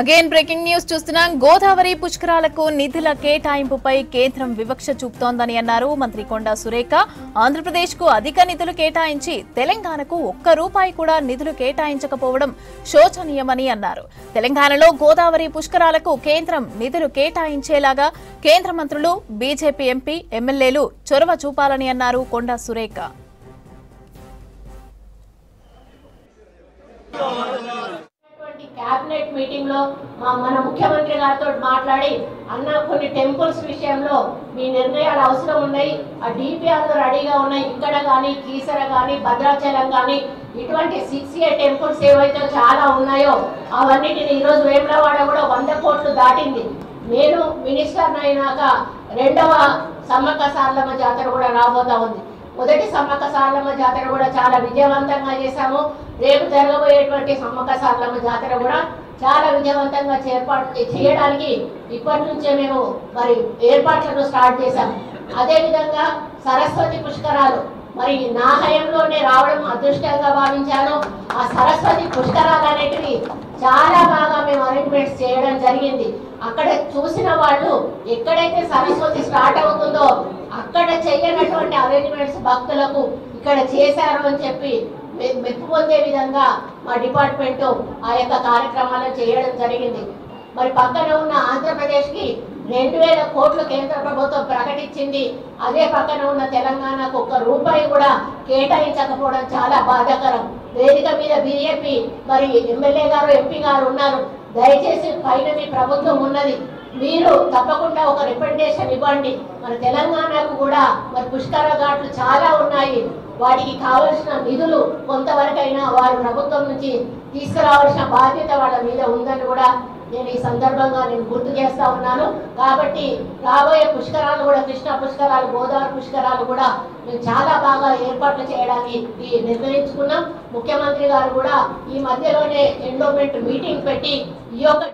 Again breaking news చూస్తున్నాం. గోదావరి పుష్కరాలకు నిధుల కేటాయింపుపై కేంద్రం వివక్ష చూపుతోందని అన్నారు మంత్రి కొండా సురేఖ. ఆంధ్రప్రదేశ్ కు అధిక నిధులు కేటాయించి తెలంగాణకు ఒక్క రూపాయి కూడా నిధులు కేటాయించకపోవడం శోచనీయమని అన్నారు. తెలంగాణలో గోదావరి పుష్కరాలకు కేంద్రం నిధులు కేటాయించేలాగా కేంద్ర మంత్రులు, బీజేపీ ఎంపీ, ఎమ్మెల్యేలు చొరవ చూపాలని అన్నారు కొండా సురేఖ. कैबिनेट मीटिंग लो मन मुख्यमंत्री गारितो माట్లాడి అన్న కొన్ని టెంపుల్స్ విషయంలో మీ నిర్ణయాలు అవసరం ఉన్నాయి. ఆ డిపిఆర్ రెడీగా ఉన్నాయి. ఇక్కడ గాని కీసర గాని భద్రాచలం గాని ఇటువంటి 6A టెంపుల్స్ ఏవైతే చాలా ఉన్నాయో అవన్నిటిని ఈ రోజు వేములవాడ కూడా 100 కోట్లు దాటింది. నేను మినిస్టర్ అయినాక రెండవ సమ్మక్క సారలమ్మ జాతర కూడా రాబోతా ఉంది. మొదటి సమ్మక్క సారలమ్మ జాతర కూడా చాలా విజయవంతంగా చేశాము. రేపు జరగబోయేటువంటి సమ్మక్క సారలమ్మ జాతర కూడా చాలా విజయవంతంగా చేయడానికి ఇప్పటి నుంచే మేము మరి ఏర్పాట్లను స్టార్ట్ చేశాము. అదేవిధంగా సరస్వతి పుష్కరాలు మరి నా హయంలోనే రావడం అదృష్టంగా భావించాను. ఆ సరస్వతి పుష్కరాలు అనేటివి చాలా బాగా మేము అరేంజ్మెంట్స్ చేయడం జరిగింది. అక్కడ చూసిన వాళ్ళు ఎక్కడైతే సరస్వతి స్టార్ట్ అవుతుందో అక్కడ చేయనటువంటి అరేంజ్మెంట్స్ భక్తులకు ఇక్కడ చేశారు అని చెప్పి మెప్పు పొందే విధంగా మా డిపార్ట్మెంట్ ఆ యొక్క కార్యక్రమాలను చేయడం జరిగింది. మరి పక్కన ఉన్న ఆంధ్రప్రదేశ్కి 2000 కోట్లు కేంద్ర ప్రభుత్వం ప్రకటించింది. అదే పక్కన ఉన్న తెలంగాణకు ఒక్క రూపాయి కూడా కేటాయించకపోవడం చాలా బాధాకరం. వేదిక మీద బీజేపీ మరి ఎమ్మెల్యే గారు, ఎంపీ గారు ఉన్నారు. దయచేసి పైన మీ ప్రభుత్వం ఉన్నది, మీరు తప్పకుండా ఒక రిప్రజెంటేషన్ ఇవ్వండి. మన తెలంగాణకు కూడా మరి పుష్కర ఘాట్లు చాలా ఉన్నాయి. వాటికి కావలసిన నిధులు కొంతవరకైనా వారు ప్రభుత్వం నుంచి తీసుకురావాల్సిన బాధ్యత వాళ్ళ మీద ఉందని కూడా నేను ఈ సందర్భంగా గుర్తు చేస్తా ఉన్నాను. కాబట్టి రాబోయే పుష్కరాలు కూడా, కృష్ణా పుష్కరాలు, గోదావరి పుష్కరాలు కూడా మేము చాలా బాగా ఏర్పాట్లు చేయడానికి నిర్ణయించుకున్నాం. ముఖ్యమంత్రి గారు కూడా ఈ మధ్యలోనే ఎండోమెంట్ మీటింగ్ పెట్టి ఈ యొక్క